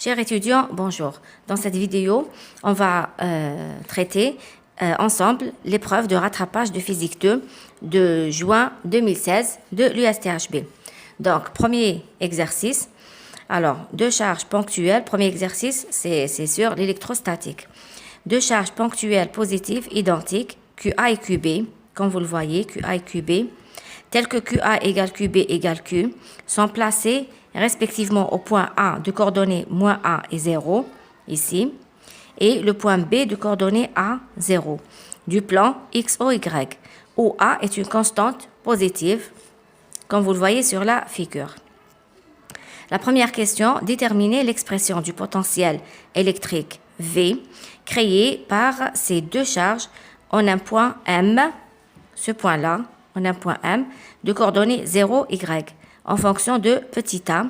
Chers étudiants, bonjour. Dans cette vidéo, on va traiter ensemble l'épreuve de rattrapage de physique 2 de juin 2016 de l'USTHB. Donc, premier exercice. Alors, deux charges ponctuelles. Premier exercice, c'est sur l'électrostatique. Deux charges ponctuelles positives identiques, QA et QB, comme vous le voyez, QA et QB, telles que QA égale QB égale Q, sont placées respectivement au point A de coordonnées moins A et 0, ici, et le point B de coordonnées A, 0, du plan XOY, où A est une constante positive, comme vous le voyez sur la figure. La première question, déterminer l'expression du potentiel électrique V créé par ces deux charges en un point M, ce point-là, en un point M, de coordonnées 0, Y, en fonction de petit a,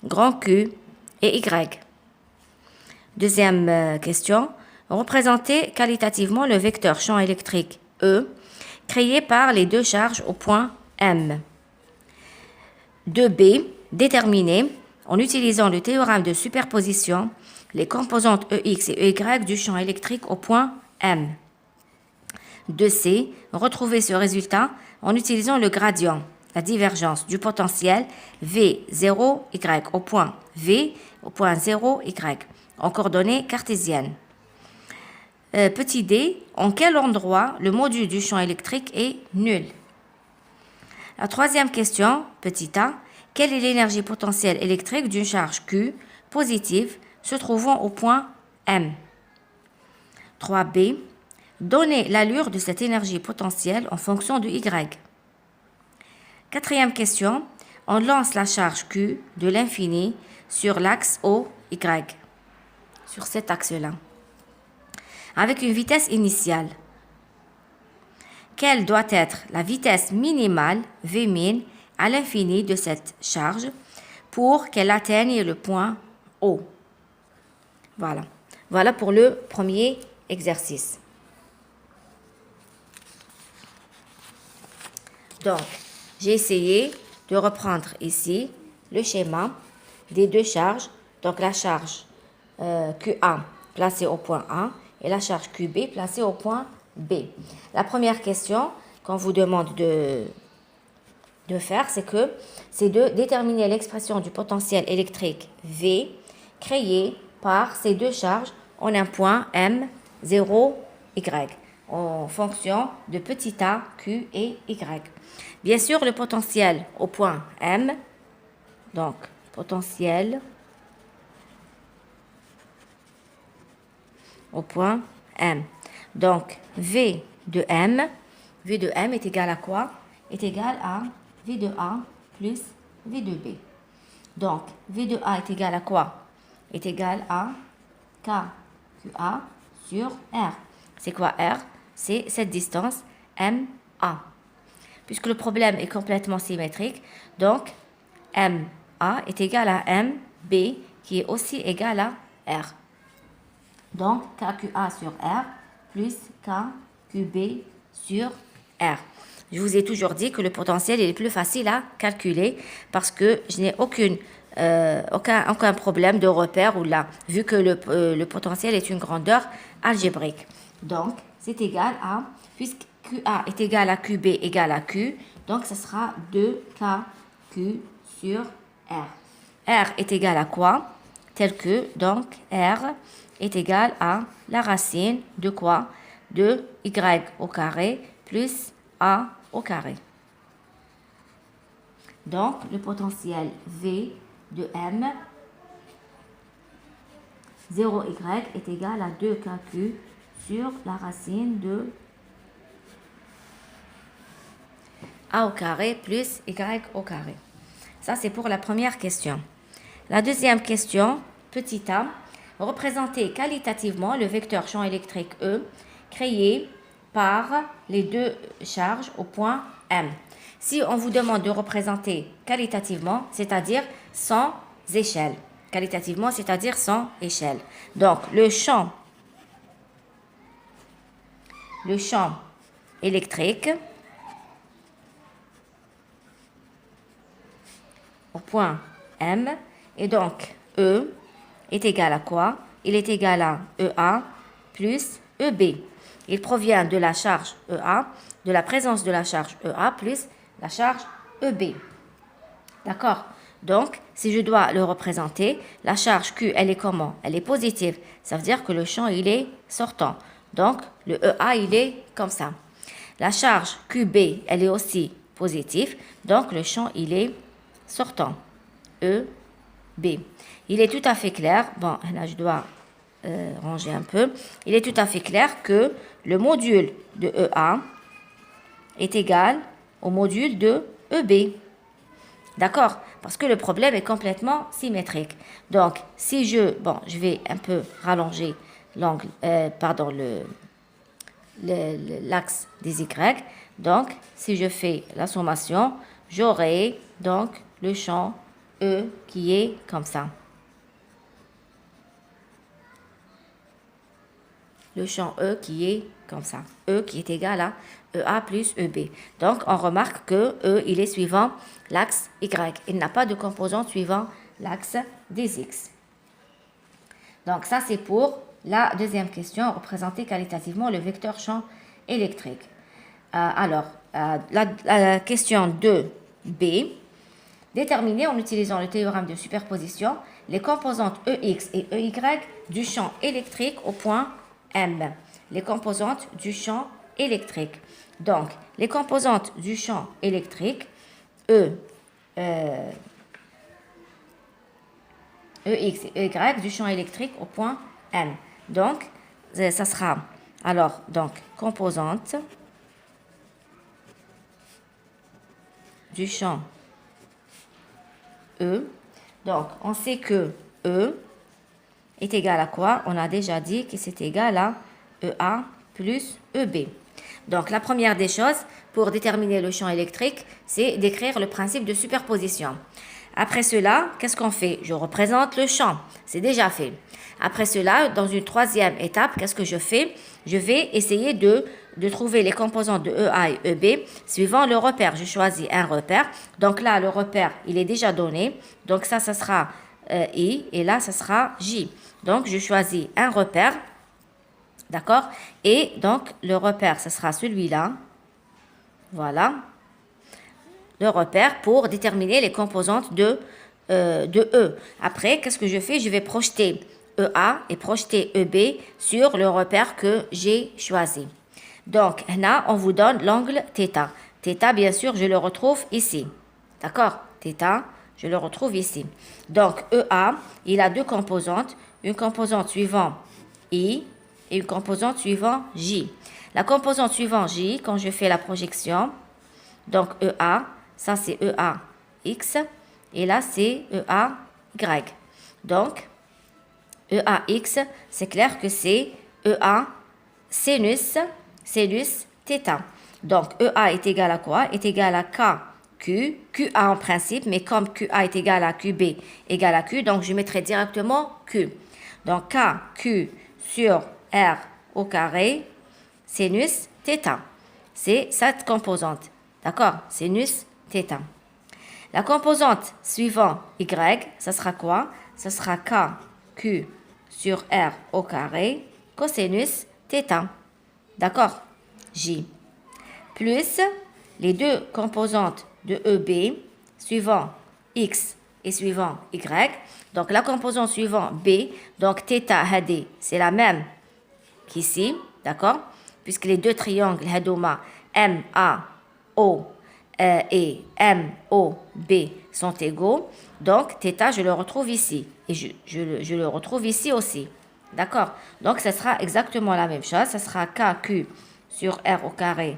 grand Q et Y. Deuxième question, représenter qualitativement le vecteur champ électrique E créé par les deux charges au point M. 2B, déterminer, en utilisant le théorème de superposition, les composantes EX et EY du champ électrique au point M. 2C, retrouver ce résultat en utilisant le gradient, la divergence du potentiel V0Y au point V au point 0Y en coordonnées cartésiennes. Petit d, en quel endroit le module du champ électrique est nul? La troisième question, petit a, quelle est l'énergie potentielle électrique d'une charge Q positive se trouvant au point M? 3b, donner l'allure de cette énergie potentielle en fonction de Y. Quatrième question, on lance la charge Q de l'infini sur l'axe OY, sur cet axe-là, avec une vitesse initiale. Quelle doit être la vitesse minimale, Vmin, à l'infini de cette charge pour qu'elle atteigne le point O? Voilà. Voilà pour le premier exercice. Donc, j'ai essayé de reprendre ici le schéma des deux charges. Donc, la charge QA placée au point A et la charge QB placée au point B. La première question qu'on vous demande de faire, c'est de déterminer l'expression du potentiel électrique V créé par ces deux charges en un point M, 0, Y, en fonction de petit a, Q et Y. Bien sûr, le potentiel au point M, donc potentiel au point M. Donc, V de M est égal à quoi? Est égal à V de A plus V de B. Donc, V de A est égal à quoi? Est égal à KQA sur R. C'est quoi R? C'est cette distance MA. Puisque le problème est complètement symétrique, donc MA est égal à MB qui est aussi égal à R. Donc, KQA sur R plus KQB sur R. Je vous ai toujours dit que le potentiel est plus facile à calculer parce que je n'ai aucun problème de repère ou là, vu que le potentiel est une grandeur algébrique. Donc, c'est égal à, puisque QA est égal à QB égal à Q, donc ce sera 2KQ sur R. R est égal à quoi? Tel que, donc, R est égal à la racine de quoi? De Y au carré plus A au carré. Donc, le potentiel V de M, 0Y est égal à 2KQ sur la racine de A au carré plus Y au carré. Ça, c'est pour la première question. La deuxième question, petit a, représenter qualitativement le vecteur champ électrique E créé par les deux charges au point M. Si on vous demande de représenter qualitativement, c'est-à-dire sans échelle. Qualitativement, c'est-à-dire sans échelle. Donc, le champ électrique au point M, et donc E est égal à quoi? Il est égal à EA plus EB. Il provient de la charge EA, de la présence de la charge EA plus la charge EB. D'accord? Donc, si je dois le représenter, la charge Q, elle est comment? Elle est positive. Ça veut dire que le champ, il est sortant. Donc, le EA, il est comme ça. La charge QB, elle est aussi positive. Donc, le champ, il est sortant. EB. Il est tout à fait clair. Bon, là, je dois ranger un peu. Il est tout à fait clair que le module de EA est égal au module de EB. D'accord? Parce que le problème est complètement symétrique. Donc, si je vais un peu rallonger l'angle, l'axe des Y. Donc, si je fais la sommation, j'aurai donc le champ E qui est comme ça. Le champ E qui est comme ça. E qui est égal à EA plus EB. Donc, on remarque que E, il est suivant l'axe Y. Il n'a pas de composante suivant l'axe des X. Donc, ça, c'est pour la deuxième question, représenter qualitativement le vecteur champ électrique. La question 2b, déterminer en utilisant le théorème de superposition les composantes EX et EY du champ électrique au point M. Les composantes du champ électrique. Donc, les composantes du champ électrique, EX et EY du champ électrique au point M. Donc, ça sera, composante du champ E. Donc, on sait que E est égal à quoi? On a déjà dit que c'est égal à EA plus EB. Donc, la première des choses pour déterminer le champ électrique, c'est d'écrire le principe de superposition. Après cela, qu'est-ce qu'on fait? Je représente le champ. C'est déjà fait. Après cela, dans une troisième étape, qu'est-ce que je fais? Je vais essayer de trouver les composantes de EA et EB suivant le repère. Je choisis un repère. Donc là, le repère, il est déjà donné. Donc ça sera I et là, ça sera J. Donc, je choisis un repère. D'accord? Et donc, le repère, ce sera celui-là. Voilà. Le repère pour déterminer les composantes de E. Après, qu'est-ce que je fais? Je vais projeter EA et projeter EB sur le repère que j'ai choisi. Donc, là, on vous donne l'angle θ. θ, bien sûr, je le retrouve ici. D'accord? θ, je le retrouve ici. Donc, EA, il a deux composantes. Une composante suivant I et une composante suivant J. La composante suivant J, quand je fais la projection, donc EA, ça c'est EAX, et là c'est EAY. Donc, EAX, c'est clair que c'est EA sinus θ. Donc, EA est égal à quoi? Est égal à KQ, QA en principe, mais comme QA est égal à QB égal à Q, donc je mettrai directement Q. Donc, KQ sur R au carré, sinus θ. C'est cette composante. D'accord? Sinus θ. La composante suivante, Y, ça sera quoi? Ça sera KQ sur R au carré, cosinus θ. D'accord? J. Plus les deux composantes de EB, suivant X et suivant Y. Donc, la composante suivante B, donc θ HD, c'est la même qu'ici, d'accord? Puisque les deux triangles Hadoma MAO et MOB sont égaux. Donc, θ, je le retrouve ici. Et je le retrouve ici aussi. D'accord? Donc, ce sera exactement la même chose. Ce sera KQ sur R au carré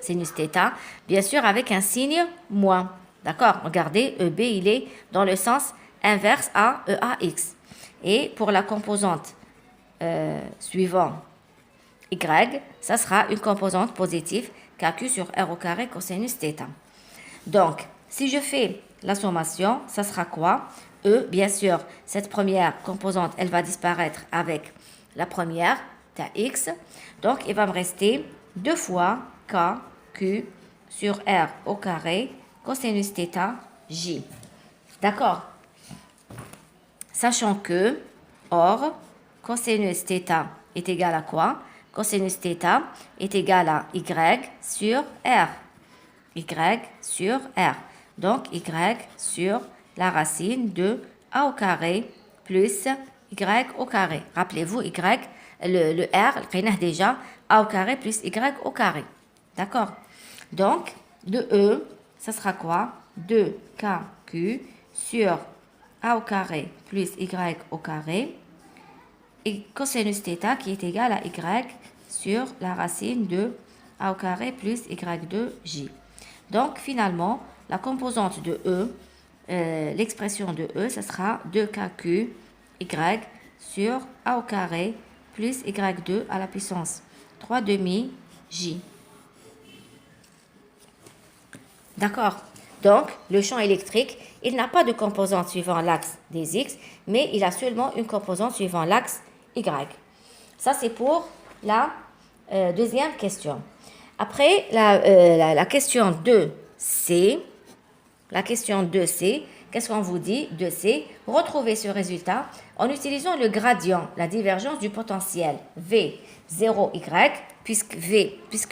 sinus θ. Bien sûr, avec un signe moins. D'accord? Regardez, EB, il est dans le sens inverse à EAX. Et pour la composante suivante, Y, ça sera une composante positive, KQ sur R au carré cosinus θ. Donc, si je fais la sommation, ça sera quoi? E, bien sûr, cette première composante, elle va disparaître avec la première, θx. Donc, il va me rester 2 fois KQ sur R au carré cosinus θ J. D'accord? Sachant que, or, cosinus θ est égal à quoi? Cosinus θ est égal à y sur r. Y sur r. Donc, y sur la racine de a au carré plus y au carré. Rappelez-vous, le r, le déjà, a au carré plus y au carré. D'accord? Donc, de E, ça sera quoi? 2kq sur a au carré plus y au carré et cosinus θ qui est égal à y sur la racine de a au carré plus y de j. Donc, finalement, la composante de E, l'expression de E, ce sera 2kq y sur a au carré plus y2 à la puissance 3 demi j. D'accord? Donc, le champ électrique, il n'a pas de composante suivant l'axe des x, mais il a seulement une composante suivant l'axe y. Ça, c'est pour la deuxième question. Après, la question 2c, qu'est-ce qu'on vous dit? 2c, retrouvez ce résultat en utilisant le gradient, la divergence du potentiel V, 0y, puisque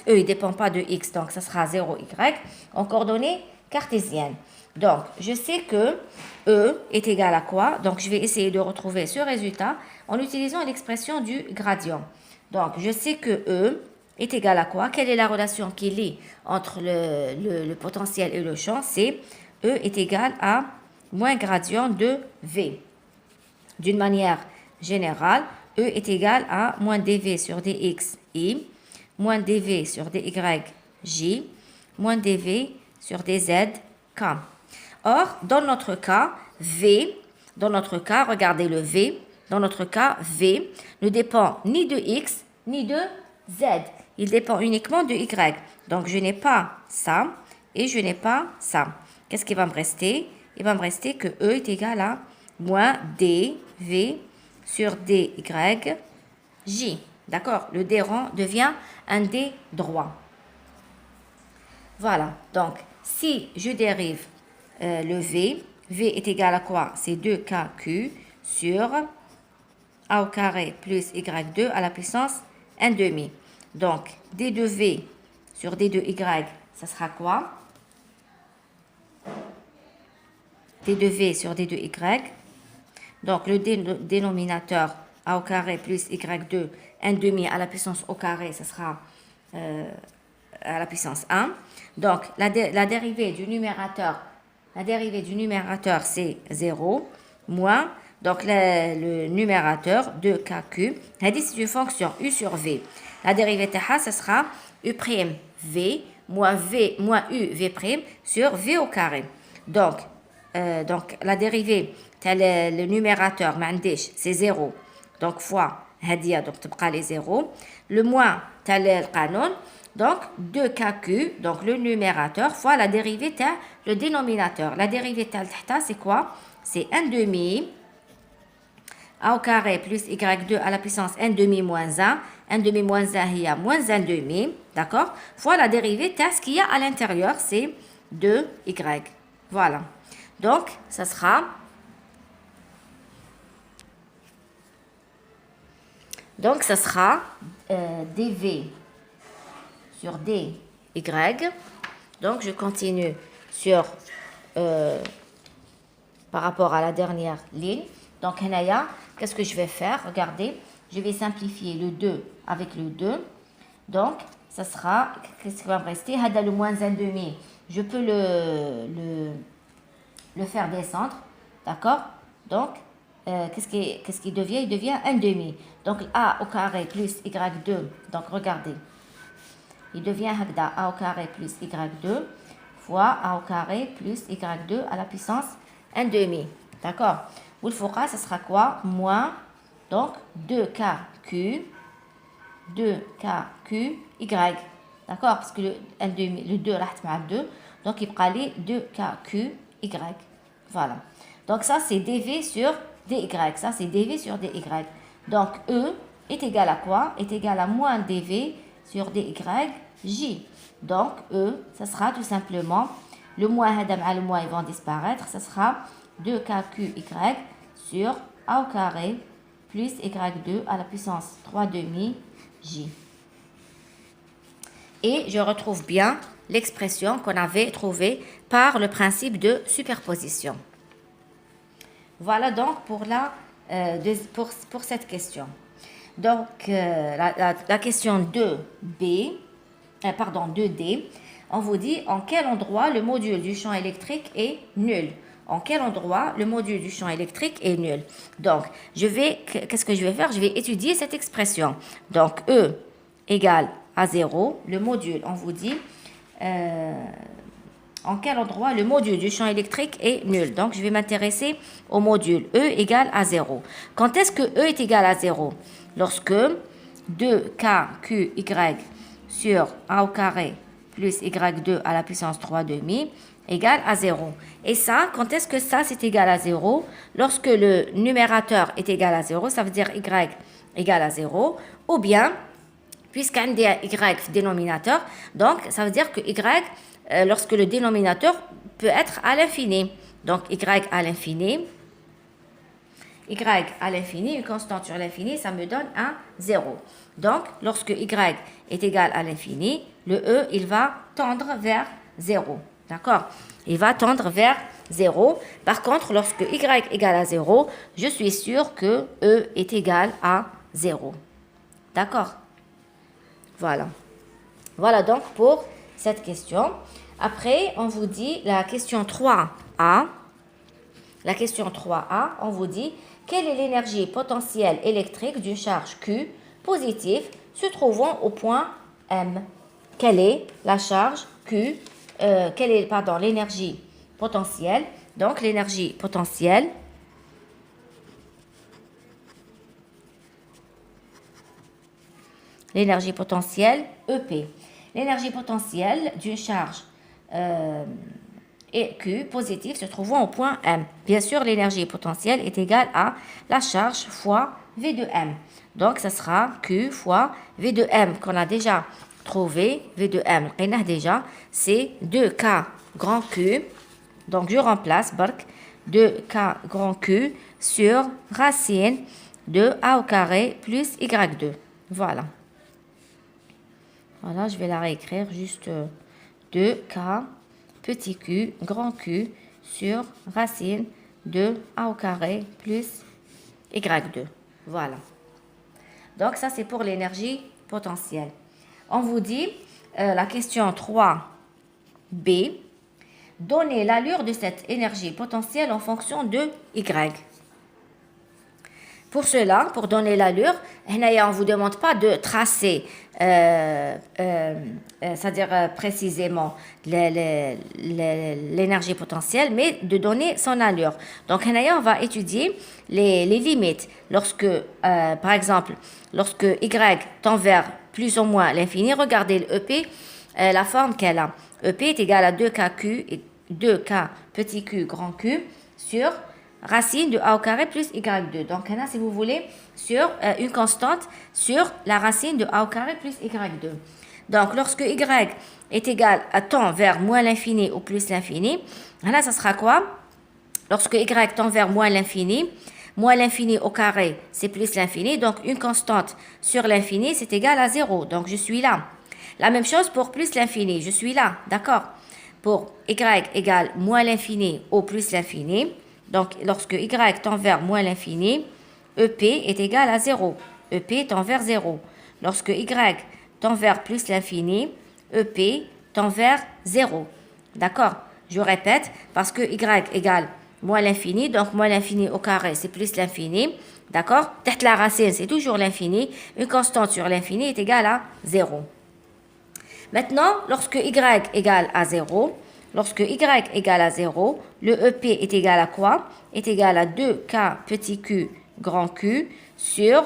E ne dépend pas de x, donc ça sera 0y, en coordonnées cartésiennes. Donc, je sais que E est égal à quoi? Donc, je vais essayer de retrouver ce résultat en utilisant l'expression du gradient. Donc, je sais que E est égal à quoi? Quelle est la relation qui lie entre le potentiel et le champ? C'est E est égal à moins gradient de V. D'une manière générale, E est égal à moins dV sur dx i, moins dV sur dy j, moins dV sur dz k. Or, dans notre cas, regardez le V, dans notre cas, V ne dépend ni de x ni de z. Il dépend uniquement de y. Donc, je n'ai pas ça et je n'ai pas ça. Qu'est-ce qui va me rester? Il va me rester que E est égal à moins dV sur dy j. D'accord? Le d rond devient un d droit. Voilà. Donc, si je dérive le V est égal à quoi? C'est 2kq sur a au carré plus y2 à la puissance 1 demi. Donc, d de V sur d de y, ça sera quoi? d de V sur d de y. Donc, le dénominateur a au carré plus y2, 1 demi à la puissance au carré, ça sera à la puissance 1. Donc, la dérivée du numérateur, c'est 0, moins, donc le numérateur, 2kq, c'est une fonction u sur v. La dérivée ça sera u' v moins u v' sur v au carré. Donc la dérivée, le numérateur, c'est 0. Donc, fois, donc تبقى les 0. Le moins, le canon. Donc, 2kq, donc le numérateur, fois la dérivée, le dénominateur. La dérivée, c'est quoi? C'est 1 demi a au carré plus y2 à la puissance 1 demi moins 1. 1 demi moins 1, il y a moins 1 demi. D'accord? Fois la dérivée, ce qu'il y a à l'intérieur, c'est 2y. Voilà. Donc, ça sera dv sur dy. Donc, je continue sur par rapport à la dernière ligne. Donc, qu'est-ce que je vais faire? Regardez, je vais simplifier le 2 avec le 2. Donc, ça sera, qu'est-ce qui va me rester? Le moins 1 demi, je peux le faire descendre. D'accord? Donc, qu'est-ce qui devient? Il devient 1 demi. Donc, a au carré plus y2. Donc, regardez. Il devient a au carré plus y2 fois a au carré plus y2 à la puissance 1 demi. D'accord? Ou le fouqa, ça sera quoi? Moins, donc, 2kq y. D'accord? Parce que le 2 reste avec 2. Donc, il prend les 2kq y. Voilà. Donc, ça, c'est dv sur dy. Ça, c'est dv sur dy. Donc, E est égal à quoi? Est égal à moins dv sur dy j. Donc, E, ça sera tout simplement, le moins, le moins, ils vont disparaître. Ça sera 2kqy sur A au carré plus Y2 à la puissance 3 demi J. Et je retrouve bien l'expression qu'on avait trouvée par le principe de superposition. Voilà donc pour cette question. Donc, la question 2D, on vous dit en quel endroit le module du champ électrique est nul. En quel endroit le module du champ électrique est nul. Donc, qu'est-ce que je vais faire? Je vais étudier cette expression. Donc, E égale à 0, le module, on vous dit en quel endroit le module du champ électrique est nul. Donc, je vais m'intéresser au module E égale à 0. Quand est-ce que E est égal à 0? Lorsque 2KQY sur A au carré plus Y2 à la puissance 3 demi égale à 0. Et ça, quand est-ce que ça c'est égal à 0? Lorsque le numérateur est égal à 0, ça veut dire Y égale à 0, ou bien, puisqu'un Y dénominateur, donc ça veut dire que Y, lorsque le dénominateur peut être à l'infini. Donc Y à l'infini, une constante sur l'infini, ça me donne un 0. Donc, lorsque Y est égal à l'infini, le E, il va tendre vers 0. D'accord? Il va tendre vers 0. Par contre, lorsque Y égale à 0, je suis sûr que E est égal à 0. D'accord? Voilà. Voilà donc pour cette question. Après, on vous dit la question 3A. La question 3A, on vous dit quelle est l'énergie potentielle électrique d'une charge Q positive se trouvant au point M? Quelle est la charge Q? Quelle est, l'énergie potentielle? Donc, l'énergie potentielle EP. L'énergie potentielle d'une charge et Q positive se trouvant au point M. Bien sûr, l'énergie potentielle est égale à la charge fois V de M. Donc, ça sera Q fois V de M qu'on a déjà trouvé. V de M, on a déjà, c'est 2K grand Q. Donc, je remplace 2K grand Q sur racine de A au carré plus Y2. Voilà. Voilà, je vais la réécrire juste 2K petit q, grand Q, sur racine de A au carré plus Y2. Voilà. Donc, ça, c'est pour l'énergie potentielle. On vous dit, la question 3B, donnez l'allure de cette énergie potentielle en fonction de Y. Pour cela, pour donner l'allure, on ne vous demande pas de tracer, c'est-à-dire précisément l'énergie potentielle, mais de donner son allure. Donc, on va étudier les limites. Lorsque, par exemple, lorsque Y tend vers plus ou moins l'infini, regardez le EP, la forme qu'elle a. EP est égal à 2K petit q grand Q sur racine de A au carré plus Y2. Donc, là, si vous voulez, sur une constante sur la racine de A au carré plus Y2. Donc, lorsque Y est égal à tend vers moins l'infini ou plus l'infini, là, ça sera quoi? Lorsque Y tend vers moins l'infini au carré, c'est plus l'infini. Donc, une constante sur l'infini, c'est égal à 0. Donc, je suis là. La même chose pour plus l'infini. Je suis là. D'accord? Pour Y égale moins l'infini ou plus l'infini, donc, lorsque Y tend vers moins l'infini, EP est égal à 0. EP tend vers 0. Lorsque Y tend vers plus l'infini, EP tend vers 0. D'accord? Je répète, parce que Y égale moins l'infini, donc moins l'infini au carré, c'est plus l'infini. D'accord? Tête la racine, c'est toujours l'infini. Une constante sur l'infini est égale à 0. Maintenant, lorsque Y égale à 0, le EP est égal à quoi? Est égal à 2K petit q grand Q sur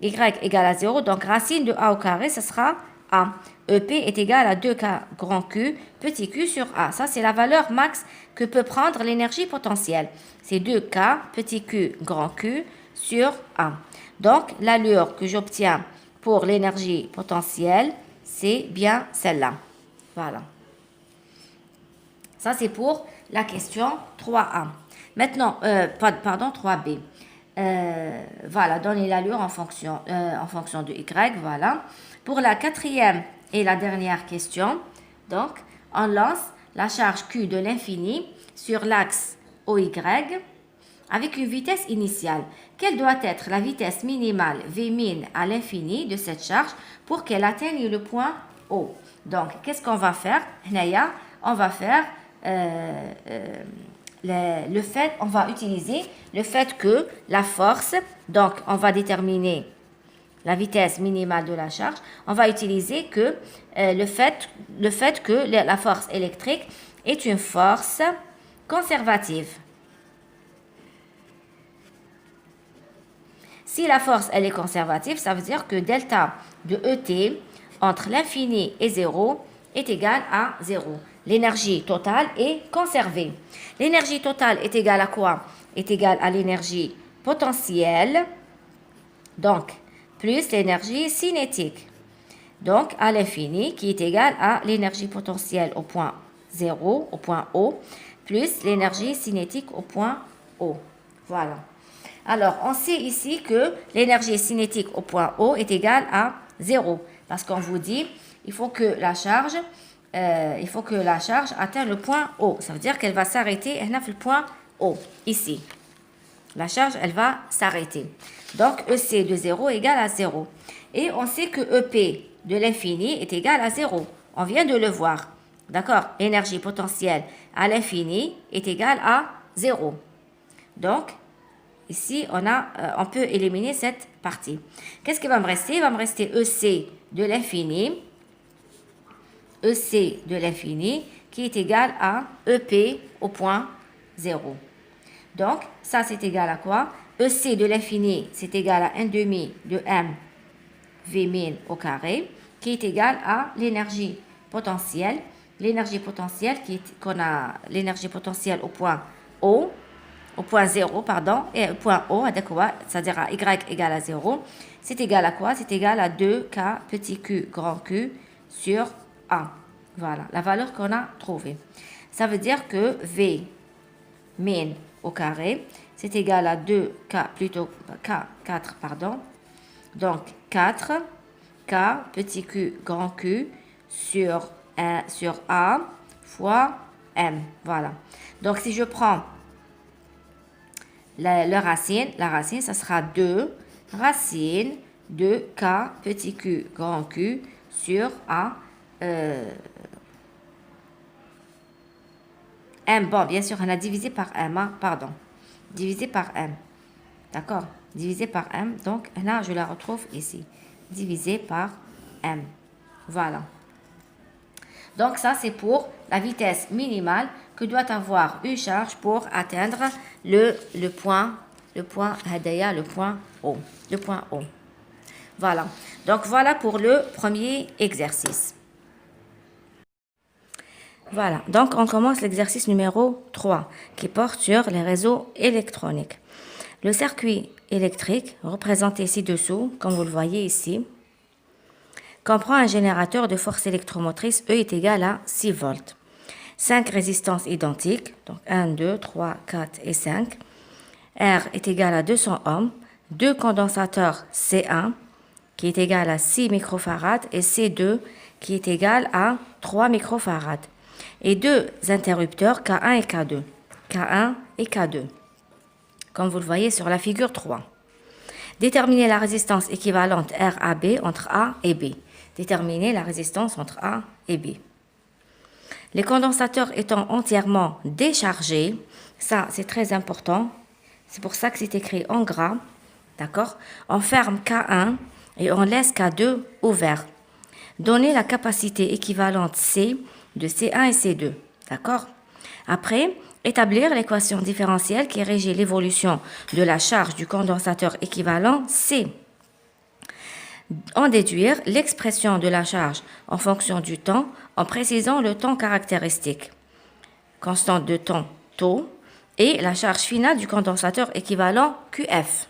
Y égale à 0. Donc, racine de A au carré, ce sera A. EP est égal à 2K grand Q petit q sur A. Ça, c'est la valeur max que peut prendre l'énergie potentielle. C'est 2K petit q grand Q sur A. Donc, l'allure que j'obtiens pour l'énergie potentielle, c'est bien celle-là. Voilà. Ça, c'est pour la question 3A. Maintenant, pardon, 3b. Voilà, donner l'allure en fonction de y, voilà. Pour la quatrième et la dernière question, donc, on lance la charge Q de l'infini sur l'axe OY avec une vitesse initiale. Quelle doit être la vitesse minimale V min à l'infini de cette charge pour qu'elle atteigne le point O? Donc, qu'est-ce qu'on va faire? On va faire on va utiliser le fait que la force, donc on va déterminer la vitesse minimale de la charge, on va utiliser que le fait que la force électrique est une force conservative. Si la force elle est conservative, ça veut dire que delta de ET entre l'infini et 0 est égal à 0. L'énergie totale est conservée. L'énergie totale est égale à quoi? Est égale à l'énergie potentielle, donc plus l'énergie cinétique. Donc à l'infini qui est égale à l'énergie potentielle au point 0, au point O, plus l'énergie cinétique au point O. Voilà. Alors, on sait ici que l'énergie cinétique au point O est égale à 0. Parce qu'on vous dit, il faut que la charge atteigne le point O. Ça veut dire qu'elle va s'arrêter, elle a fait le point O, ici. La charge, elle va s'arrêter. Donc, EC de 0 est égal à 0. Et on sait que EP de l'infini est égal à 0. On vient de le voir. D'accord? L'énergie potentielle à l'infini est égale à 0. Donc, ici, on peut éliminer cette partie. Qu'est-ce qui va me rester? Il va me rester EC de l'infini. EC de l'infini qui est égal à EP au point 0. Donc, ça, c'est égal à quoi? EC de l'infini, c'est égal à 1 demi de M V min au carré, qui est égal à l'énergie potentielle. L'énergie potentielle, l'énergie potentielle au point O, au point 0, pardon, et au point O, c'est-à-dire à Y égale à 0, c'est égal à quoi? C'est égal à 2K petit q grand Q sur A. Voilà, la valeur qu'on a trouvée. Ça veut dire que V min au carré, c'est égal à 2K, plutôt K4, pardon. Donc, 4 K petit q grand Q sur A fois M. Voilà. Donc, si je prends la racine, ça sera 2 racine de K petit q grand Q sur A. M, bon, bien sûr, on a divisé par M, hein, pardon. Divisé par M. D'accord? Divisé par M, donc là, je la retrouve ici. Divisé par M. Voilà. Donc, ça, c'est pour la vitesse minimale que doit avoir une charge pour atteindre le point O. Le point O. Voilà. Donc, voilà pour le premier exercice. Voilà. Donc, on commence l'exercice numéro 3 qui porte sur les réseaux électroniques. Le circuit électrique, représenté ci-dessous, comme vous le voyez ici, comprend un générateur de force électromotrice E est égal à 6 volts. 5 résistances identiques, donc 1, 2, 3, 4 et 5. R est égal à 200 ohms. 2 condensateurs C1 qui est égal à 6 microfarads et C2 qui est égal à 3 microfarads. Et 2 interrupteurs K1 et K2. K1 et K2. Comme vous le voyez sur la figure 3. Déterminer la résistance équivalente RAB entre A et B. Déterminer la résistance entre A et B. Les condensateurs étant entièrement déchargés, ça c'est très important, c'est pour ça que c'est écrit en gras, d'accord? On ferme K1 et on laisse K2 ouvert. Donner la capacité équivalente C de C1 et C2, d'accord? Après, établir l'équation différentielle qui régit l'évolution de la charge du condensateur équivalent C. En déduire l'expression de la charge en fonction du temps en précisant le temps caractéristique, constante de temps tau, et la charge finale du condensateur équivalent QF.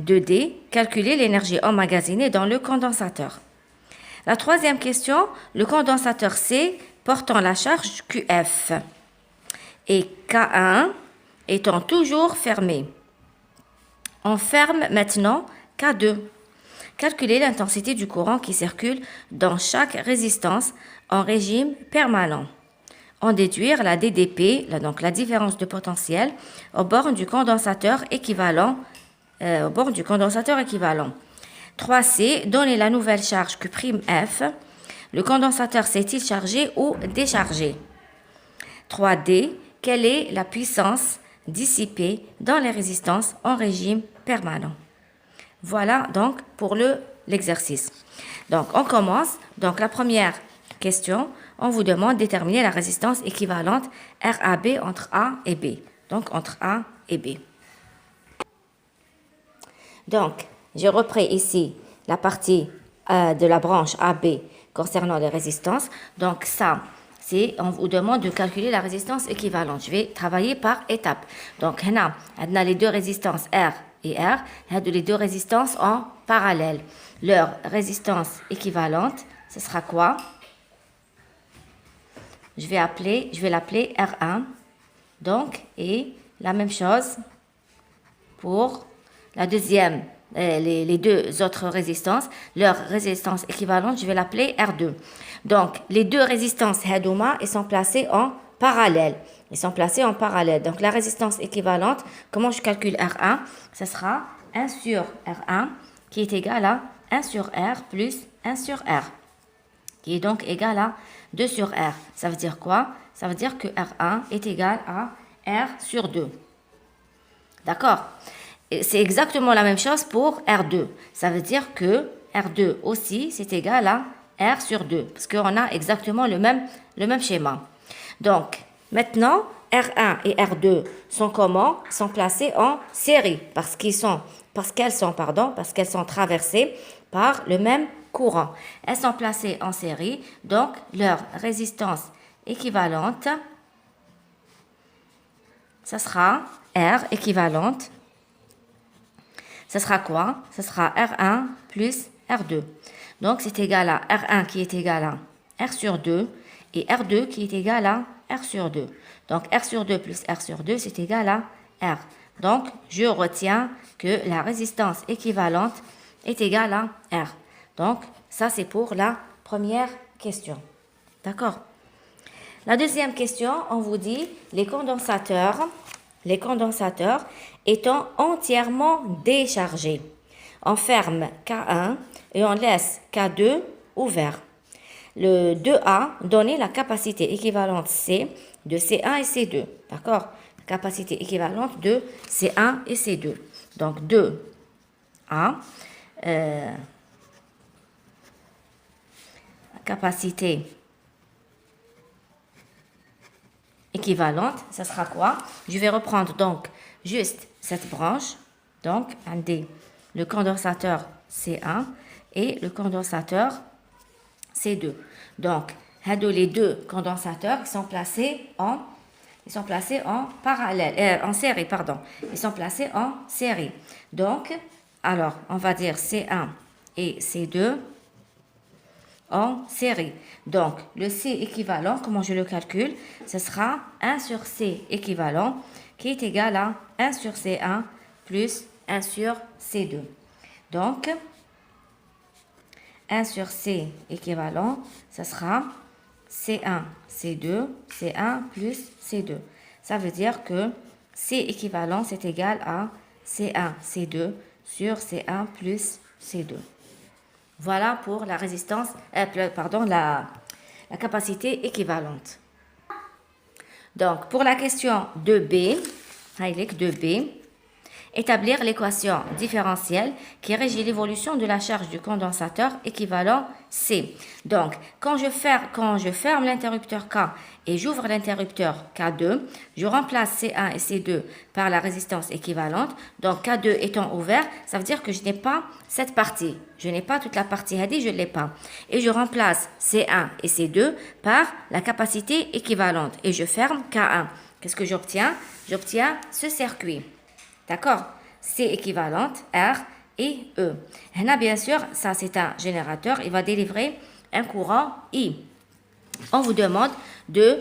2D, calculer l'énergie emmagasinée dans le condensateur. La troisième question, le condensateur C portant la charge QF et K1 étant toujours fermé. On ferme maintenant K2. Calculer l'intensité du courant qui circule dans chaque résistance en régime permanent. En déduire la DDP, donc la différence de potentiel, aux bornes du condensateur équivalent. 3C, donner la nouvelle charge Q'F. Le condensateur s'est-il chargé ou déchargé? 3D, quelle est la puissance dissipée dans les résistances en régime permanent? Voilà donc pour l'exercice. Donc on commence. Donc la première question, on vous demande de déterminer la résistance équivalente RAB entre A et B. Donc entre A et B. Donc je reprends ici la partie de la branche AB concernant les résistances. Donc ça, on vous demande de calculer la résistance équivalente. Je vais travailler par étapes. Donc on a les deux résistances R et R, les deux résistances en parallèle. Leur résistance équivalente, ce sera quoi? Je vais l'appeler R1. Donc, et la même chose pour la deuxième, les deux autres résistances. Leur résistance équivalente, je vais l'appeler R2. Donc, les deux résistances Hadouma, ils sont placées en parallèle. Donc, la résistance équivalente, comment je calcule R1? Ce sera 1 sur R1 qui est égal à 1 sur R plus 1 sur R, qui est donc égal à 2 sur R. Ça veut dire quoi? Ça veut dire que R1 est égal à R sur 2. D'accord? C'est exactement la même chose pour R2. Ça veut dire que R2 aussi, c'est égal à R sur 2, parce qu'on a exactement le même schéma. Donc, maintenant, R1 et R2 sont comment? Sont placés en série, parce qu'elles sont traversées par le même courant. Elles sont placées en série, donc leur résistance équivalente, ça sera R équivalente. Ce sera quoi? Ce sera R1 plus R2. Donc, c'est égal à R1 qui est égal à R sur 2 et R2 qui est égal à R sur 2. Donc, R sur 2 plus R sur 2, c'est égal à R. Donc, je retiens que la résistance équivalente est égale à R. Donc, ça, c'est pour la première question. D'accord? La deuxième question, on vous dit les condensateurs étant entièrement déchargés. On ferme K1 et on laisse K2 ouvert. Le 2A donnait la capacité équivalente C de C1 et C2. D'accord? La capacité équivalente de C1 et C2. Donc 2A, la capacité équivalente, ça sera quoi? Je vais reprendre donc juste cette branche. Donc, le condensateur C1 et le condensateur C2. Donc, les deux condensateurs sont placés en parallèle, en série, pardon. Ils sont placés en série. Donc, alors, on va dire C1 et C2 en série. Donc, le C équivalent, comment je le calcule? Ce sera 1 sur C équivalent qui est égal à 1 sur C1 plus 1 sur C2. Donc, 1 sur C équivalent, ce sera C1, C2, C1 plus C2. Ça veut dire que C équivalent, c'est égal à C1, C2 sur C1 plus C2. Voilà pour la résistance, la capacité équivalente. Donc, pour la question 2B, établir l'équation différentielle qui régit l'évolution de la charge du condensateur équivalent C. Donc, quand je ferme l'interrupteur K et j'ouvre l'interrupteur K2, je remplace C1 et C2 par la résistance équivalente. Donc, K2 étant ouvert, ça veut dire que je n'ai pas cette partie. Je n'ai pas toute la partie Hadi, je ne l'ai pas. Et je remplace C1 et C2 par la capacité équivalente. Et je ferme K1. Qu'est-ce que j'obtiens? J'obtiens ce circuit. D'accord? C équivalente, R et E. Là, bien sûr, ça c'est un générateur. Il va délivrer un courant I. On vous demande de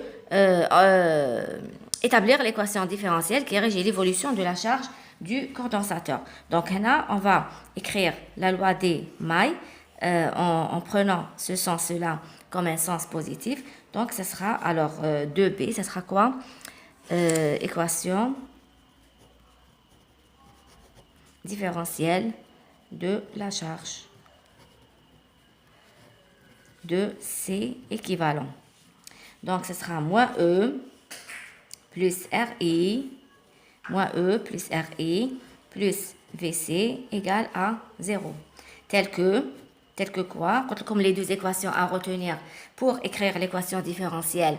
établir l'équation différentielle qui régit l'évolution de la charge du condensateur. Donc là, on va écrire la loi des mailles en prenant ce sens-là comme un sens positif. Donc, ce sera alors 2b, ce sera quoi? Équation différentielle de la charge de C équivalent. Donc, ce sera moins E plus RI, moins E plus RI plus VC égale à 0. Tel que quoi? Comme les deux équations à retenir pour écrire l'équation différentielle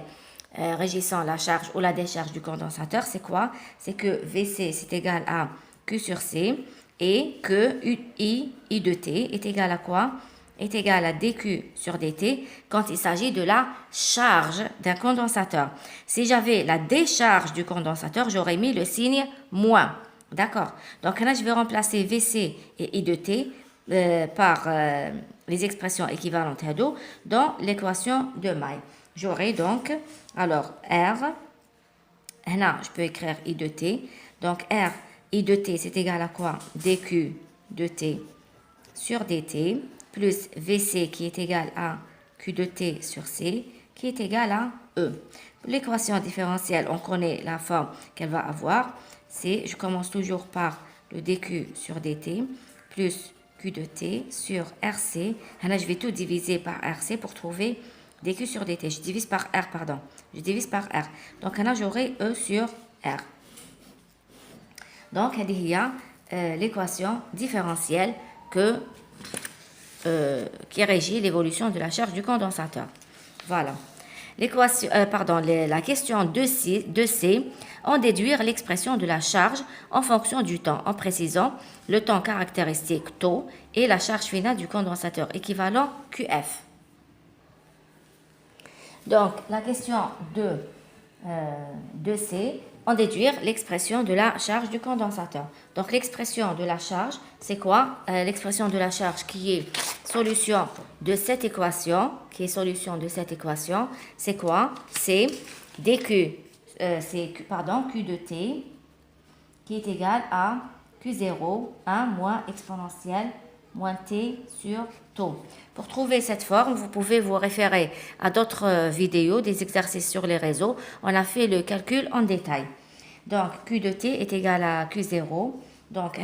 régissant la charge ou la décharge du condensateur, c'est quoi? C'est que VC c'est égal à Q sur C et que I de T est égal à quoi? Est égal à dQ sur dt quand il s'agit de la charge d'un condensateur. Si j'avais la décharge du condensateur, j'aurais mis le signe moins. D'accord? Donc là, je vais remplacer VC et I de T par les expressions équivalentes à d'eau dans l'équation de maille. J'aurai donc, alors, R, là, je peux écrire I de T. Donc, R, I de T, c'est égal à quoi? dQ de T sur dt, plus VC qui est égal à Q de T sur C, qui est égal à E. L'équation différentielle, on connaît la forme qu'elle va avoir. C'est, je commence toujours par le dQ sur dt, plus Q de T sur RC. Là, je vais tout diviser par RC pour trouver dQ sur dt. Je divise par R, pardon. Je divise par R. Donc là, j'aurai E sur R. Donc, il y a l'équation différentielle qui régit l'évolution de la charge du condensateur. Voilà. La question 2C, en déduire l'expression de la charge en fonction du temps, en précisant le temps caractéristique τ et la charge finale du condensateur équivalent QF. Donc, la question 2C, en déduire l'expression de la charge du condensateur. Donc, l'expression de la charge, c'est quoi? L'expression de la charge qui est solution de cette équation, c'est quoi? C'est dQ, Q de T, qui est égal à Q0, 1 moins exponentielle moins T sur τ. Pour trouver cette forme, vous pouvez vous référer à d'autres vidéos, des exercices sur les réseaux. On a fait le calcul en détail. Donc, Q de T est égal à Q0. Donc,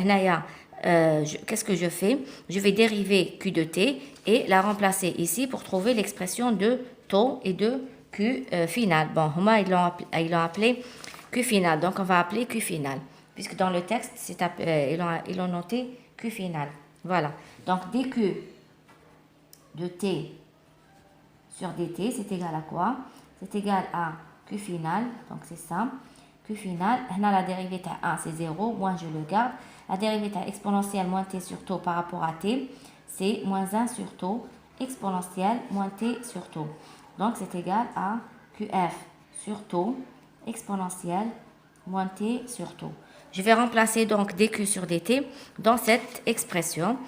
qu'est-ce que je fais? Je vais dériver Q de T et la remplacer ici pour trouver l'expression de τ et de Q final. Bon, moi, ils l'ont appelé Q final. Donc, on va appeler Q final. Puisque dans le texte, ils ont noté Q final. Voilà. Donc, dQ de T sur dt, c'est égal à quoi? C'est égal à Q final. Donc, c'est ça. Q final. Là, la dérivée à 1, c'est 0. Moins, je le garde. La dérivée à exponentielle moins t sur τ par rapport à t, c'est moins 1 sur τ exponentielle moins t sur τ. Donc, c'est égal à QF sur τ exponentielle moins t sur τ. Je vais remplacer donc dQ sur dt dans cette expression,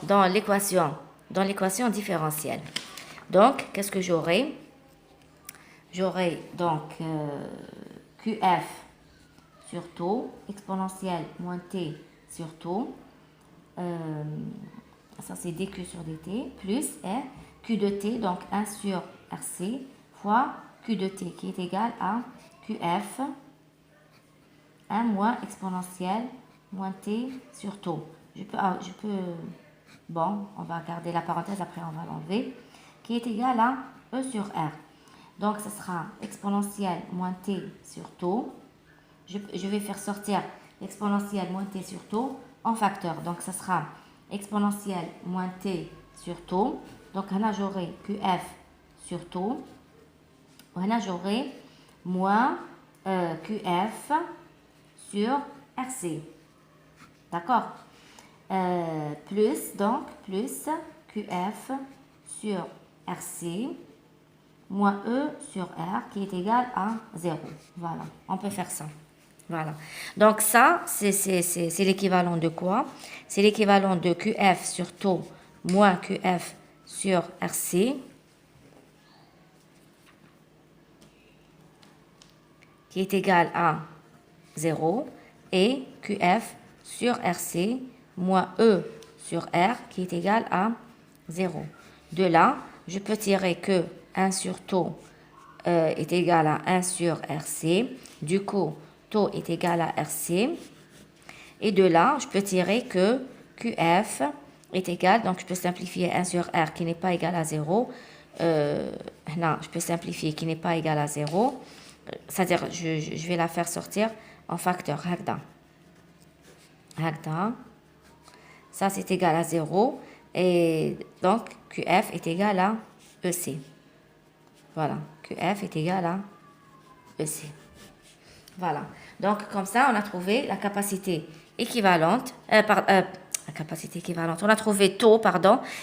dans l'équation différentielle. Donc, qu'est-ce que j'aurai? J'aurai donc QF sur τ exponentielle moins t sur τ, ça c'est dQ sur dt, plus Q de t, donc 1 sur RC, fois Q de t qui est égal à QF 1 moins exponentielle moins t sur τ. Bon, on va garder la parenthèse, après on va l'enlever, qui est égal à E sur R. Donc, ce sera exponentielle moins t sur τ. Je vais faire sortir l'exponentielle moins t sur τ en facteur. Donc, ce sera exponentielle moins t sur τ. Donc, là, j'aurai QF sur τ. Là, j'aurai moins QF sur RC. D'accord? Plus QF sur RC moins E sur R qui est égal à 0. Voilà, on peut faire ça. Voilà. Donc ça, c'est l'équivalent de quoi? C'est l'équivalent de QF sur τ moins QF sur RC qui est égal à 0 et QF sur RC moins E sur R qui est égal à 0. De là, je peux tirer que 1 sur taux est égal à 1 sur RC. Du coup, taux est égal à RC. Et de là, je peux tirer que QF est égal, donc je peux simplifier 1 sur R qui n'est pas égal à 0. Là, je peux simplifier qui n'est pas égal à 0. C'est-à-dire, je vais la faire sortir en facteur. Hagda. Ça, c'est égal à 0. Et donc, QF est égal à EC. Voilà, QF est égal à EC. Voilà. Donc, comme ça, on a trouvé la capacité équivalente. La capacité équivalente. On a trouvé taux,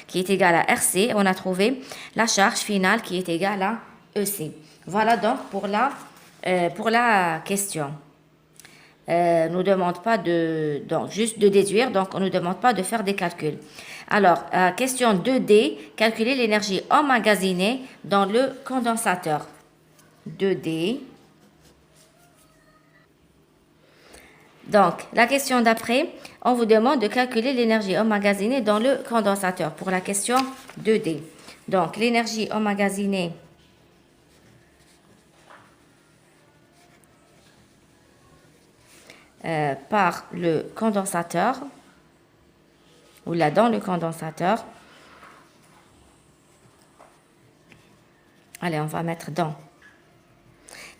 qui est égal à RC. On a trouvé la charge finale qui est égale à EC. Voilà donc pour la question. Nous demande pas donc juste de déduire, donc on ne nous demande pas de faire des calculs. Alors, question 2D, calculer l'énergie emmagasinée dans le condensateur. 2D. Donc, la question d'après, on vous demande de calculer l'énergie emmagasinée dans le condensateur pour la question 2D. Donc, l'énergie emmagasinée par le condensateur, ou là dans le condensateur. Allez, on va mettre dans.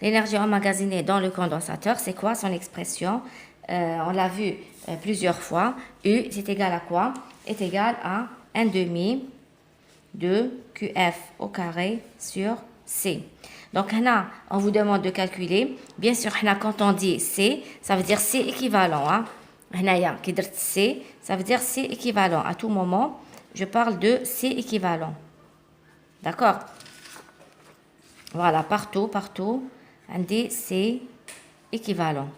L'énergie emmagasinée dans le condensateur, c'est quoi son expression? On l'a vu plusieurs fois. U, c'est égal à quoi? Est égal à 1 demi de QF au carré sur C. Donc, là, on vous demande de calculer. Bien sûr, là, quand on dit C, ça veut dire C équivalent. Hein? C, ça veut dire C équivalent. À tout moment, je parle de C équivalent. D'accord? Voilà, partout, on dit C équivalent.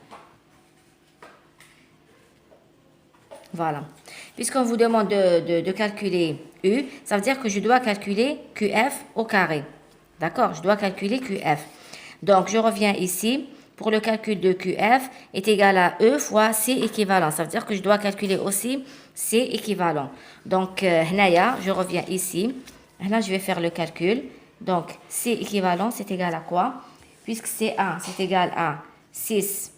Voilà. Puisqu'on vous demande de calculer U, ça veut dire que je dois calculer QF au carré. D'accord? Je dois calculer QF. Donc, je reviens ici. Pour le calcul de QF est égal à E fois C équivalent. Ça veut dire que je dois calculer aussi C équivalent. Donc, je reviens ici. Là, je vais faire le calcul. Donc, C équivalent, c'est égal à quoi? Puisque C1, c'est égal à 6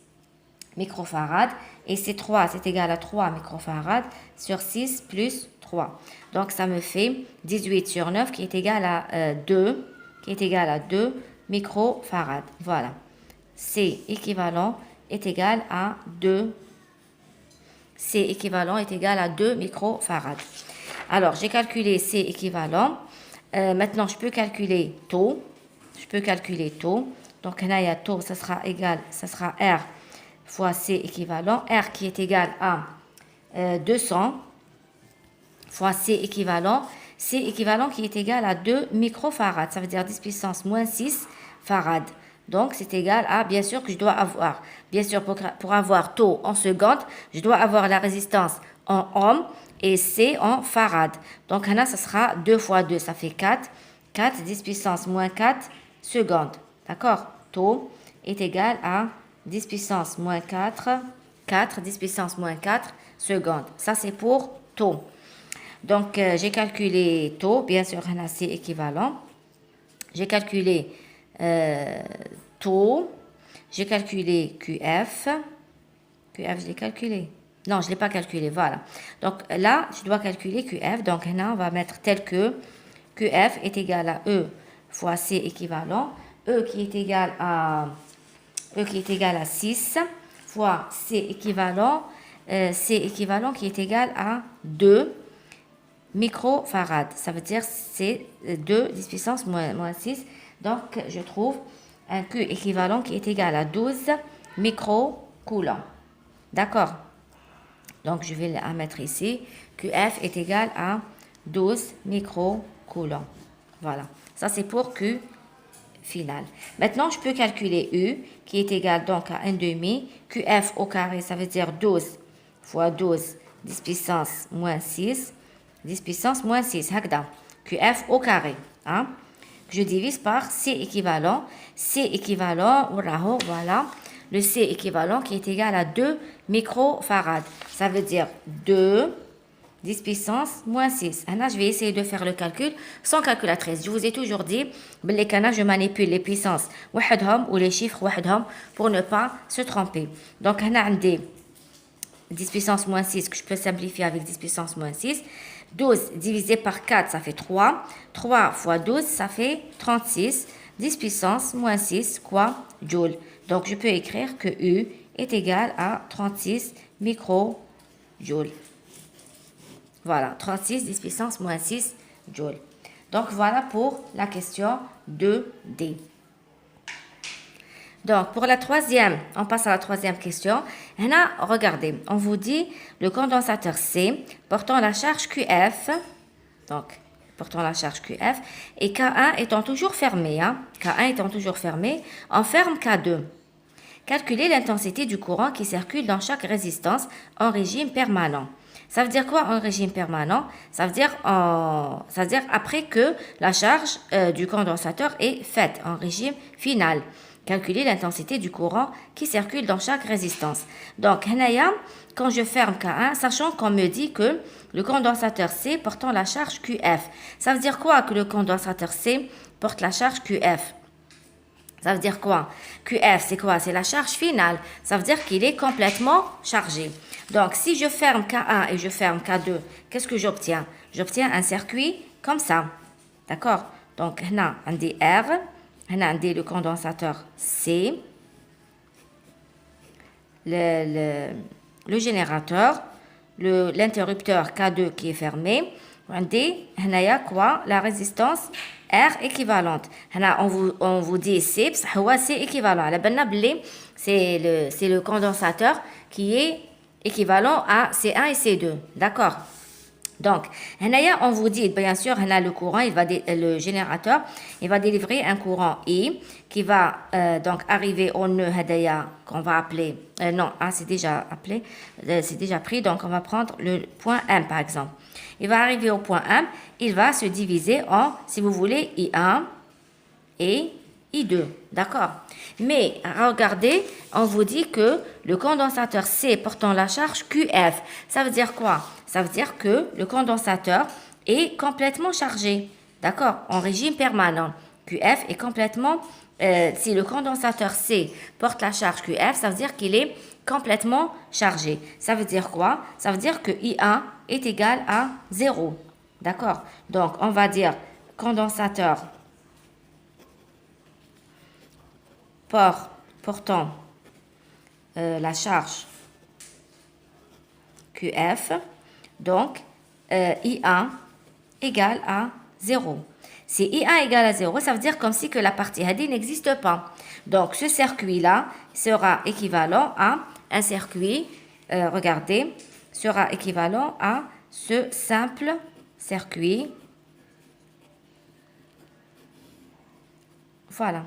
microfarad et C3, c'est égal à 3 microfarad sur 6 plus 3. Donc, ça me fait 18 sur 9 qui est égal à 2, microfarad. Voilà. C équivalent est égal à 2. C équivalent est égal à 2 microfarad. Alors, j'ai calculé C équivalent. Maintenant, je peux calculer taux. Donc, là, il y a taux, ça sera R fois C équivalent. R qui est égal à 200 fois C équivalent. C équivalent qui est égal à 2 microfarad. Ça veut dire 10 puissance moins 6 farad. Donc, c'est égal à, bien sûr, que je dois avoir, bien sûr, pour avoir taux en secondes, je dois avoir la résistance en ohm et C en farad. Donc, là, ça sera 2 fois 2, ça fait 4. 4, 10 puissance moins 4 secondes. D'accord? Taux est égal à 10 puissance moins 4, 10 puissance moins 4 secondes. Ça, c'est pour taux. Donc, j'ai calculé taux, bien sûr, là, c'est équivalent. J'ai calculé taux, j'ai calculé QF. QF, je l'ai calculé. Non, je ne l'ai pas calculé, voilà. Donc là, je dois calculer QF. Donc là, on va mettre tel que QF est égal à E fois C équivalent. E qui est égal à 6 fois C équivalent qui est égal à 2 microfarad. Ça veut dire c'est 2 10 puissance moins 6. Donc, je trouve un Q équivalent qui est égal à 12 microcoulombs. D'accord? Donc, je vais la mettre ici. QF est égal à 12 microcoulombs. Voilà. Ça, c'est pour Q final. Maintenant, je peux calculer U qui est égal donc à 1 demi. QF au carré, ça veut dire 12 fois 12, 10 puissance moins 6. 10 puissance moins 6. QF au carré. Hein? je divise par C équivalent. C équivalent, voilà, le C équivalent qui est égal à 2 microfarads. Ça veut dire 2 10 puissance moins 6. Là, je vais essayer de faire le calcul sans calculatrice. Je vous ai toujours dit, je manipule les puissances ou les chiffres pour ne pas se tromper. Donc, on a 10 puissance moins 6 que je peux simplifier avec 10 puissance moins 6. 12 divisé par 4, ça fait 3. 3 fois 12, ça fait 36. 10 puissance moins 6, quoi? Joule. Donc, je peux écrire que U est égal à 36 microjoules. Voilà, 36, 10 puissance moins 6 joules. Donc, voilà pour la question 2D. Donc, pour la troisième, on passe à la troisième question. Là, regardez, on vous dit le condensateur C portant la charge QF, donc portant la charge QF, et K1 étant toujours fermé, K1 étant toujours fermé, on ferme K2. Calculez l'intensité du courant qui circule dans chaque résistance en régime permanent. Ça veut dire quoi en régime permanent? Ça veut dire après que la charge du condensateur est faite en régime final. Calculer l'intensité du courant qui circule dans chaque résistance. Donc, quand je ferme K1, sachant qu'on me dit que le condensateur C portant la charge QF. Ça veut dire quoi que le condensateur C porte la charge QF? Ça veut dire quoi? QF, c'est quoi? C'est la charge finale. Ça veut dire qu'il est complètement chargé. Donc, si je ferme K1 et je ferme K2, qu'est-ce que j'obtiens? J'obtiens un circuit comme ça. D'accord? Donc, là, on dit R. On dit le condensateur C. Le générateur. L'interrupteur K2 qui est fermé. On dit, quoi? La résistance R équivalente. On vous dit C, c'est équivalent. C'est le condensateur qui est équivalent à C1 et C2. D'accord? Donc, on vous dit, bien sûr, le courant, le générateur, il va délivrer un courant I qui va donc arriver au nœud qu'on va appeler, c'est déjà appelé, c'est déjà pris, donc on va prendre le point M par exemple. Il va arriver au point M, il va se diviser en, si vous voulez, I1 et I2, d'accord? Mais regardez, on vous dit que le condensateur C portant la charge QF, ça veut dire quoi? Ça veut dire que le condensateur est complètement chargé, d'accord? En régime permanent. QF est complètement, si le condensateur C porte la charge QF, ça veut dire qu'il est complètement chargé. Ça veut dire quoi? Ça veut dire que I1 est égal à 0, d'accord? Donc, on va dire condensateur portant la charge QF, donc I1 égale à 0. Si I1 égale à 0, ça veut dire comme si que la partie Hadi n'existe pas. Donc ce circuit-là sera équivalent à un circuit, regardez, sera équivalent à ce simple circuit. Voilà.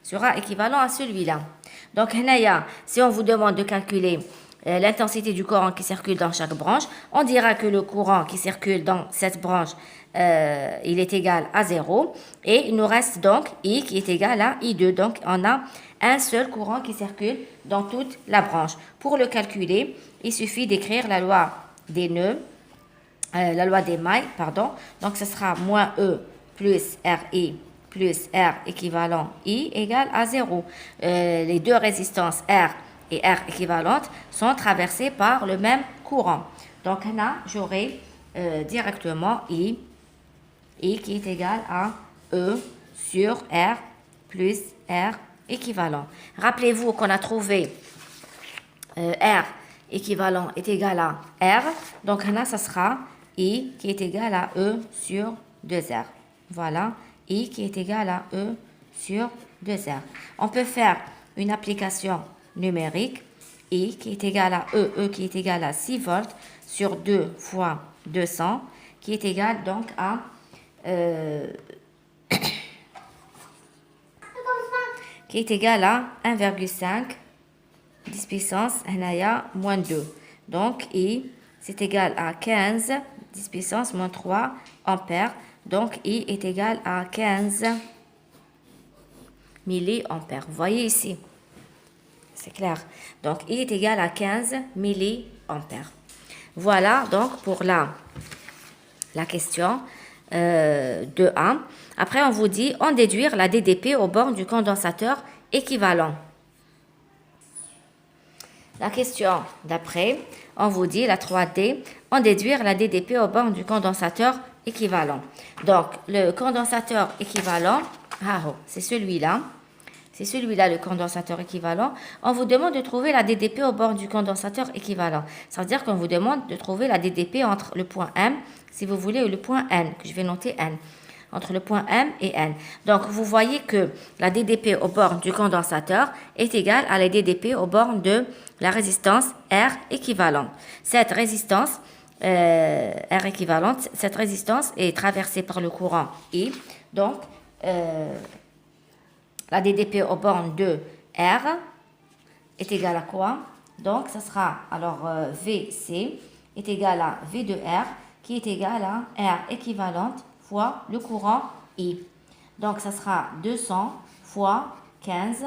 Sera équivalent à celui-là. Donc, si on vous demande de calculer l'intensité du courant qui circule dans chaque branche, on dira que le courant qui circule dans cette branche, il est égal à 0. Et il nous reste donc I qui est égal à I2. Donc, on a un seul courant qui circule dans toute la branche. Pour le calculer, il suffit d'écrire la loi des nœuds, la loi des mailles, pardon. Donc, ce sera moins E plus RI plus R équivalent I égale à 0. Les deux résistances R et R équivalentes sont traversées par le même courant. Donc là, j'aurai directement I qui est égal à E sur R plus R équivalent. Rappelez-vous qu'on a trouvé R équivalent est égal à R. Donc là, ça sera I qui est égal à E sur 2R. Voilà. I qui est égal à E sur 2R. On peut faire une application numérique. I qui est égal à E qui est égal à 6 volts sur 2 fois 200, qui est égal donc à qui est égal à 1,5 10 puissance moins 2. Donc I c'est égal à 15 10 puissance moins 3 ampères. Donc, I est égal à 15 milliampères. Vous voyez ici, c'est clair. Donc, I est égal à 15 milliampères. Voilà donc pour la question 2A. Après, on vous dit, en déduire la DDP aux bornes du condensateur équivalent. La question d'après, on vous dit, la 3D, en déduire la DDP aux bornes du condensateur équivalent. Donc, le condensateur équivalent, c'est celui-là. C'est celui-là, le condensateur équivalent. On vous demande de trouver la DDP au bord du condensateur équivalent. Ça veut dire qu'on vous demande de trouver la DDP entre le point M, si vous voulez, ou le point N, que je vais noter N. Entre le point M et N. Donc, vous voyez que la DDP au bord du condensateur est égale à la DDP au bord de la résistance R équivalente. Cette résistance, R équivalente, cette résistance est traversée par le courant I. Donc, la DDP aux bornes de R est égale à quoi? Donc, ça sera, alors, VC est égal à V de R, qui est égal à R équivalente fois le courant I. Donc, ça sera 200 fois 15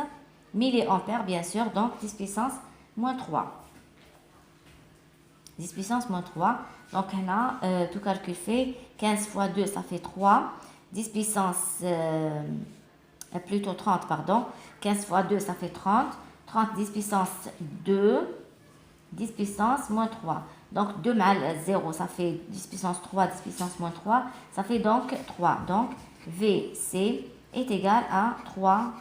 milliampères, bien sûr, donc 10 puissance moins 3. 10 puissance moins 3. Donc, on a tout calcul fait. 15 fois 2, ça fait 3. 10 puissance... plutôt 30, pardon. 15 fois 2, ça fait 30. 30, 10 puissance 2. 10 puissance moins 3. Donc, 2 mal 0, ça fait 10 puissance 3, 10 puissance moins 3. Ça fait donc 3. Donc, VC est égal à 3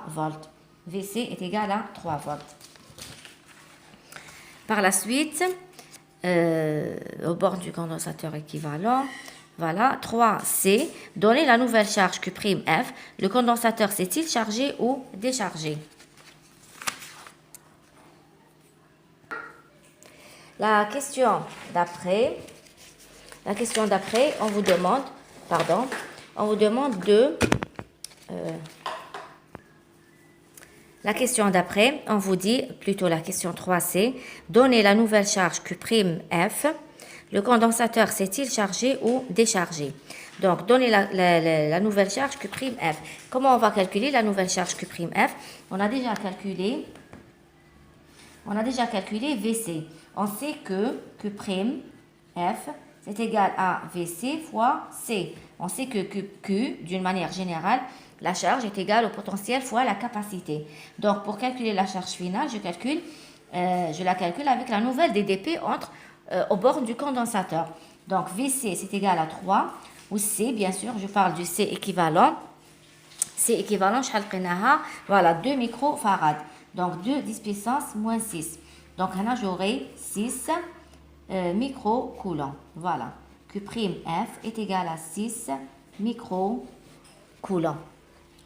volts. VC est égal à 3 volts. Par la suite, au bord du condensateur équivalent, voilà, 3C, donner la nouvelle charge Q'(F). Le condensateur s'est-il chargé ou déchargé? La question d'après, on vous demande de... la question d'après, on vous dit, plutôt la question 3C, donner la nouvelle charge Q'(F). Le condensateur s'est-il chargé ou déchargé? Donc, donner la nouvelle charge Q'(F). Comment on va calculer la nouvelle charge Q'(F)? On a déjà calculé VC. On sait que Q'(F) c'est égal à VC fois C. On sait que Q, d'une manière générale, la charge est égale au potentiel fois la capacité. Donc, pour calculer la charge finale, je la calcule avec la nouvelle DDP au bord du condensateur. Donc, VC, c'est égal à 3, ou C, bien sûr, je parle du C équivalent. C équivalent, voilà, 2 microfarads. Donc, 2 10 puissance moins 6. Donc, là, j'aurai 6 microcoulombs. Voilà. Q'(F) est égal à 6 microcoulombs.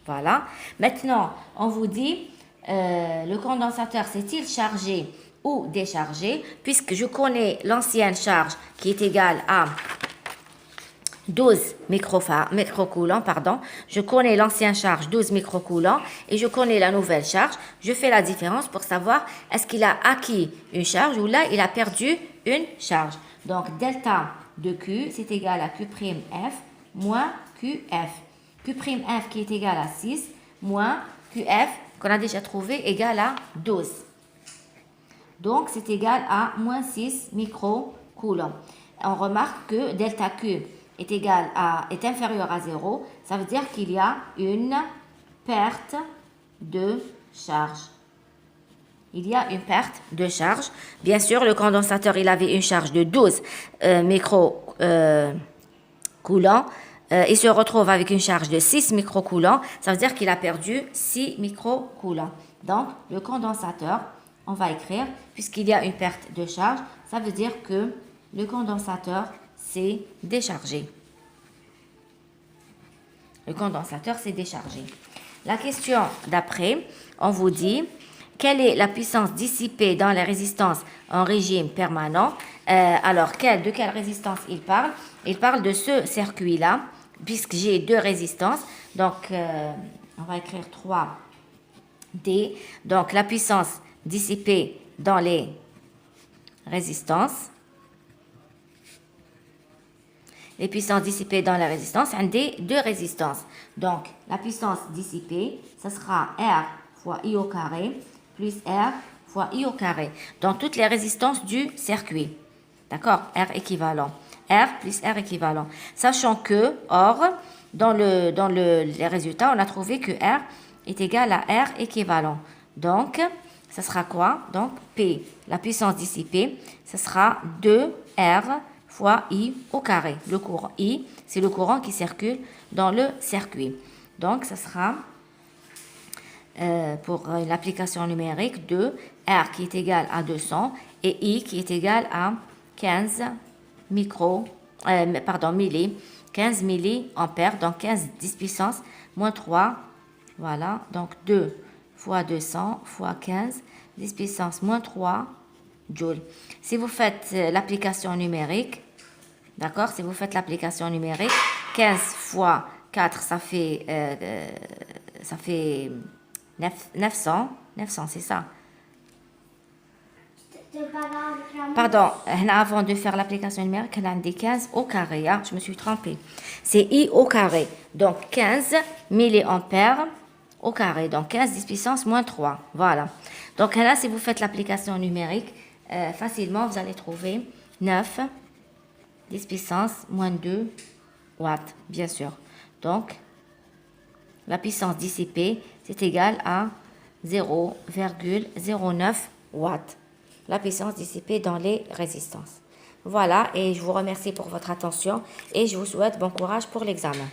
Voilà. Maintenant, on vous dit, le condensateur s'est-il chargé ou déchargé, puisque je connais l'ancienne charge qui est égale à 12 microcoulombs, je connais l'ancienne charge 12 microcoulombs et je connais la nouvelle charge. Je fais la différence pour savoir est-ce qu'il a acquis une charge ou là il a perdu une charge. Donc delta de Q c'est égal à Q'(F) moins QF. Q'(F) qui est égal à 6 moins QF qu'on a déjà trouvé égal à 12. Donc c'est égal à moins 6 microcoulombs. On remarque que delta Q est inférieur à 0, ça veut dire qu'il y a une perte de charge. Il y a une perte de charge. Bien sûr, le condensateur, il avait une charge de 12 microcoulombs. Il se retrouve avec une charge de 6 microcoulombs. Ça veut dire qu'il a perdu 6 microcoulombs. Donc, le condensateur, on va écrire, puisqu'il y a une perte de charge, ça veut dire que le condensateur s'est déchargé. Le condensateur s'est déchargé. La question d'après, on vous dit, quelle est la puissance dissipée dans les résistances en régime permanent? Alors, de quelle résistance il parle? Il parle de ce circuit-là, puisque j'ai deux résistances. Donc, on va écrire 3D. Donc, la puissance dissipée dans les résistances les puissances dissipées dans la résistance, on a deux résistances. Donc, la puissance dissipée, ça sera R fois I au carré plus R fois I au carré. Dans toutes les résistances du circuit. D'accord? R équivalent. R plus R équivalent. Sachant que, or, dans les résultats, on a trouvé que R est égal à R équivalent. Donc, ça sera quoi? Donc, P, la puissance dissipée, ça sera 2R fois I au carré. Le courant I, c'est le courant qui circule dans le circuit. Donc, ça sera, pour l'application numérique, 2R qui est égal à 200 et I qui est égal à 15 milli, 15 milliampères, donc 15 10 puissance moins 3, voilà, donc 2 fois 200 fois 15, 10 puissance moins 3 joules. Si vous faites l'application numérique, d'accord, si vous faites l'application numérique, 15 fois 4, ça fait 900, c'est ça. Pardon, avant de faire l'application numérique, on a des 15 au carré. Hein? Je me suis trompée. C'est I au carré. Donc 15 milliampères au carré. Donc 15 10 puissance moins 3. Voilà. Donc là, si vous faites l'application numérique, facilement, vous allez trouver 9 10 puissance moins 2 watts, bien sûr. Donc, la puissance dissipée, c'est égal à 0,09 watts. La puissance dissipée dans les résistances. Voilà, et je vous remercie pour votre attention et je vous souhaite bon courage pour l'examen.